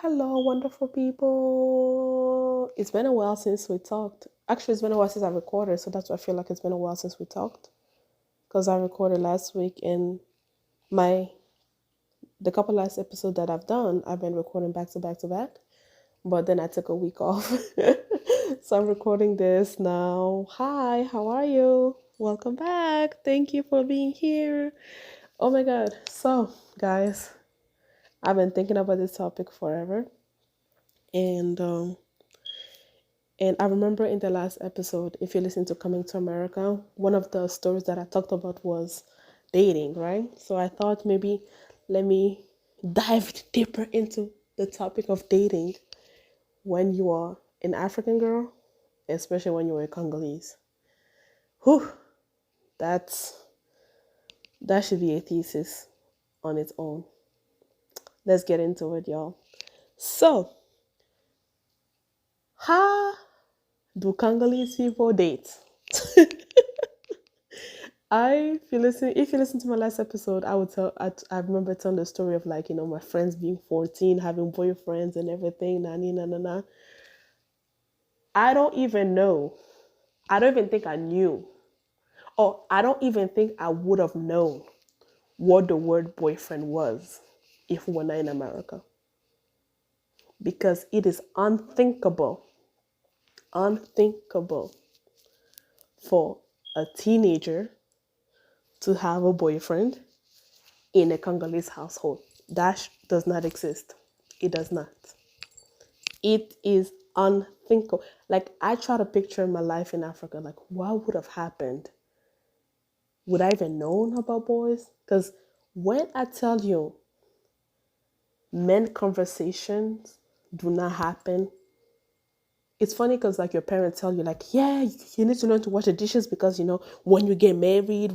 Hello, wonderful people. It's been a while since we talked. Actually, it's been a while since I recorded, so that's why I feel like it's been a while since we talked. Because I recorded last week and my the couple last episode that I've done, I've been recording back to back to back. But then I took a week off. So I'm recording this now. Hi, how are you? Welcome back. Thank you for being here. Oh my god. So, guys, I've been thinking about this topic forever. And I remember in the last episode, if you listen to Coming to America, one of the stories that I talked about was dating, right? So I thought maybe let me dive deeper into the topic of dating when you are an African girl, especially when you're a Congolese. Whew, that's that should be a thesis on its own. Let's get into it, y'all. So, how do Congolese people date? If you listen to my last episode, I remember telling the story of like, my friends being 14, having boyfriends and everything, na. I don't even know. I don't even think I knew. Or I don't even think I would have known what the word boyfriend was if we were not in America. Because it is unthinkable for a teenager to have a boyfriend in a Congolese household. That does not exist. It does not. It is unthinkable. Like, I try to picture my life in Africa. Like, what would have happened? Would I even known about boys? Because when I tell you men conversations do not happen, it's funny because like your parents tell you like, yeah, you need to learn to wash the dishes because when you get married,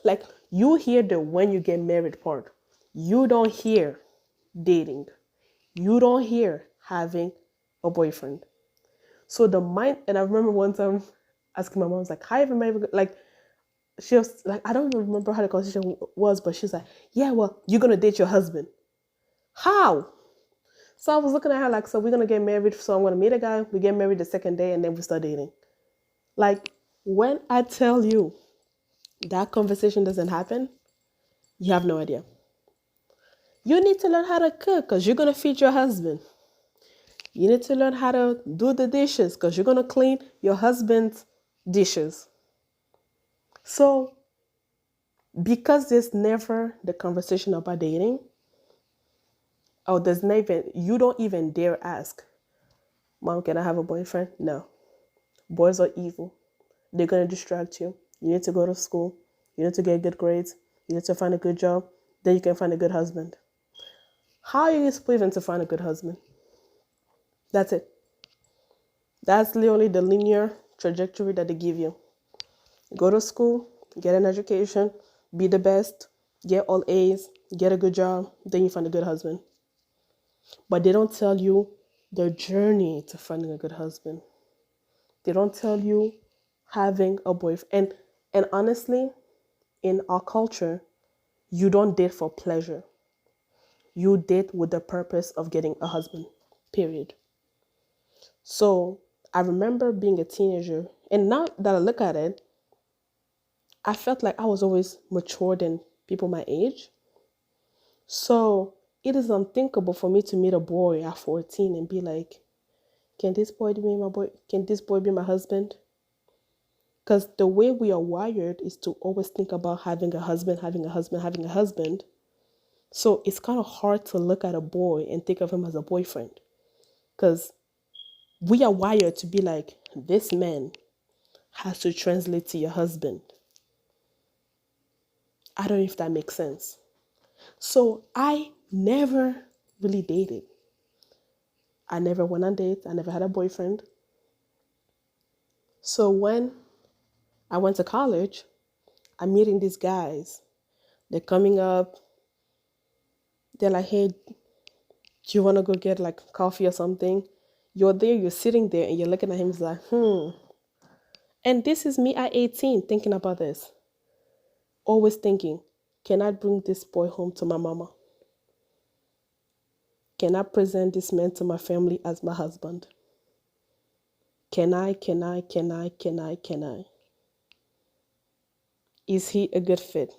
like you hear the when you get married part. You don't hear dating. You don't hear having a boyfriend. So the mind, and I remember one time asking my mom, I was like, how even married? Like, she was like, I don't even remember how the conversation was, but she's like, yeah, well, you're going to date your husband. How? So I was looking at her like, so we're going to get married. So I'm going to meet a guy. We get married the second day and then we start dating. Like, when I tell you that conversation doesn't happen, you have no idea. You need to learn how to cook because you're going to feed your husband. You need to learn how to do the dishes because you're going to clean your husband's dishes. So, because there's never the conversation about dating, you don't even dare ask, Mom, can I have a boyfriend? No. Boys are evil. They're going to distract you. You need to go to school. You need to get good grades. You need to find a good job. Then you can find a good husband. How are you supposed to find a good husband? That's it. That's literally the linear trajectory that they give you. Go to school, get an education, be the best, get all A's, get a good job, then you find a good husband. But they don't tell you the journey to finding a good husband. They don't tell you having a boyfriend. And honestly, in our culture, you don't date for pleasure. You date with the purpose of getting a husband, period. So I remember being a teenager, and now that I look at it, I felt like I was always mature than people my age. So it is unthinkable for me to meet a boy at 14 and be like, can this boy be my boy? Can this boy be my husband? Because the way we are wired is to always think about having a husband, having a husband, having a husband. So it's kind of hard to look at a boy and think of him as a boyfriend. Because we are wired to be like, this man has to translate to your husband. I don't know if that makes sense. So I never really dated. I never went on dates. I never had a boyfriend. So when I went to college, I'm meeting these guys. They're coming up. They're like, hey, do you want to go get like coffee or something? You're there, you're sitting there and you're looking at him. He's like, And this is me at 18 thinking about this. Always thinking, can I bring this boy home to my mama? Can I present this man to my family as my husband? Can I? Is he a good fit?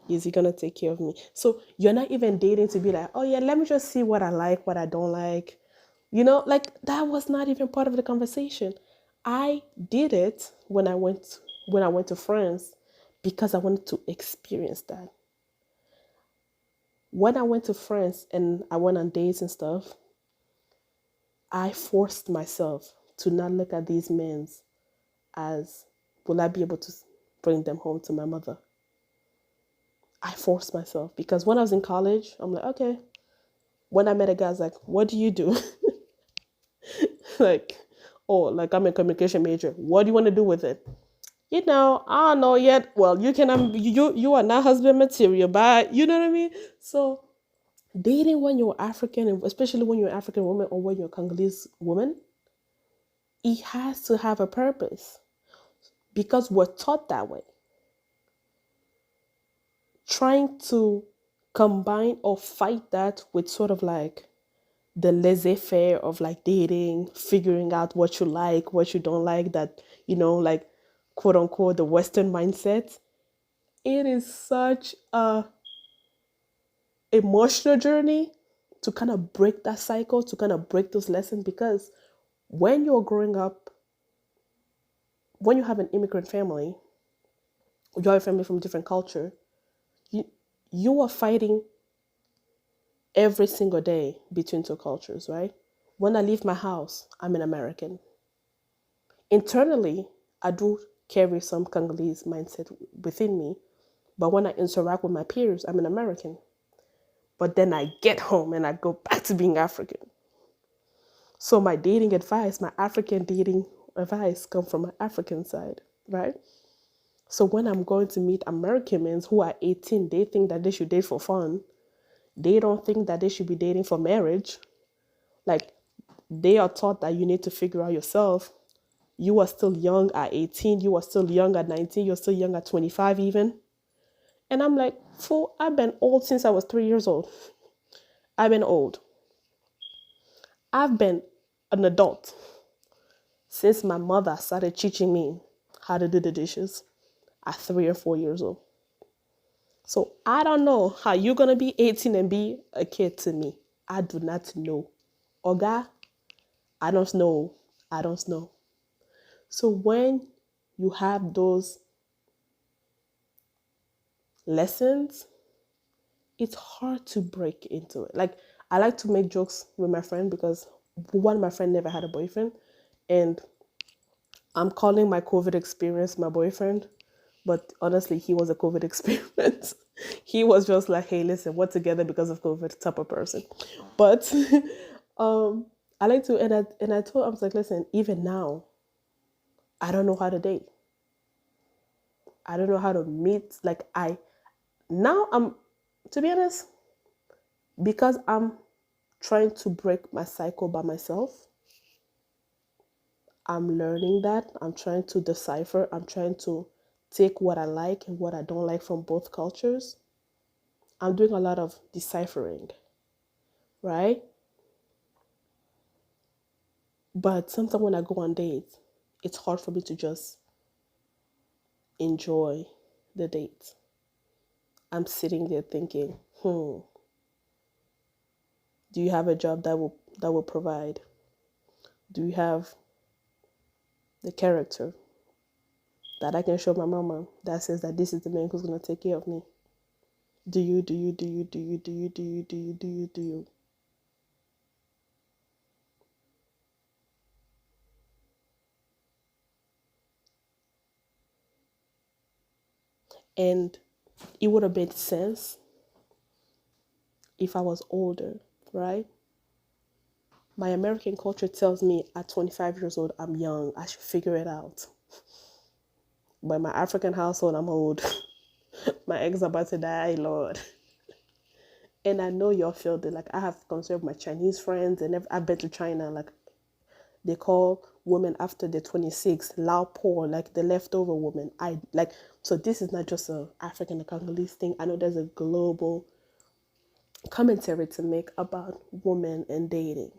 Is he gonna take care of me? So you're not even dating to be like, oh yeah, let me just see what I like, what I don't like. Like that was not even part of the conversation. I did it when I went to France because I wanted to experience that. When I went to France and I went on dates and stuff, I forced myself to not look at these men as, will I be able to bring them home to my mother? I forced myself because when I was in college, I'm like, okay. When I met a guy, I was like, what do you do? Like, oh, like I'm a communication major. What do you want to do with it? I don't know yet. Well, you are not husband material, but you know what I mean? So dating when you're African, and especially when you're an African woman or when you're a Congolese woman, it has to have a purpose because we're taught that way. Trying to combine or fight that with sort of like the laissez-faire of like dating, figuring out what you like, what you don't like, that, like quote unquote the Western mindset. It is such a emotional journey to kind of break that cycle, to kind of break those lessons, because when you're growing up, when you have an immigrant family, you have a family from a different culture, you are fighting every single day between two cultures, right? When I leave my house, I'm an American. Internally, I do carry some Congolese mindset within me, but when I interact with my peers, I'm an American. But then I get home and I go back to being African. So my dating advice, my African dating advice come from my African side, right? So when I'm going to meet American men who are 18, they think that they should date for fun. They don't think that they should be dating for marriage. Like, they are taught that you need to figure out yourself. You are still young at 18, you are still young at 19, you're still young at 25 even. And I'm like, fool, I've been old since I was 3 years old. I've been old. I've been an adult since my mother started teaching me how to do the dishes at 3 or 4 years old. So I don't know how you're going to be 18 and be a kid to me. I do not know. Oga, I don't know. I don't know. So when you have those lessons, it's hard to break into it. Like, I like to make jokes with my friend because one of my friend never had a boyfriend, and I'm calling my COVID experience my boyfriend, but honestly, he was a COVID experience. He was just like, hey, listen, we're together because of COVID type of person. But I like to, and I told him, I was like, listen, even now, I don't know how to date. I don't know how to meet. Like, now I'm, to be honest, because I'm trying to break my cycle by myself, I'm learning that. I'm trying to decipher. I'm trying to take what I like and what I don't like from both cultures. I'm doing a lot of deciphering, right? But sometimes when I go on dates, it's hard for me to just enjoy the date. I'm sitting there thinking, do you have a job that will provide? Do you have the character that I can show my mama that says that this is the man who's gonna take care of me? Do you, do you, do you, do you, do you, do you, do you, do you, do you? And it would have made sense if I was older, right? My American culture tells me at 25 years old, I'm young. I should figure it out. But my African household, I'm old. My ex about to die, Lord. And I know y'all feel that. Like, I have conserved my Chinese friends, and I've been to China. Like, they call women after they're 26 lao po, like the leftover woman. So this is not just a African and Congolese thing. I know there's a global commentary to make about women and dating,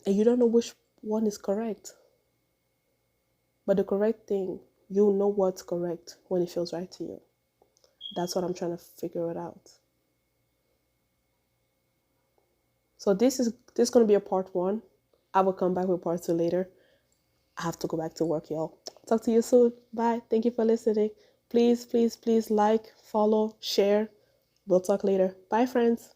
and you don't know which one is correct. But the correct thing, you'll know what's correct when it feels right to you. That's what I'm trying to figure it out. So this is going to be a part 1. I will come back with part 2 later. I have to go back to work, y'all. Talk to you soon. Bye. Thank you for listening. Please, please, please like, follow, share. We'll talk later. Bye, friends.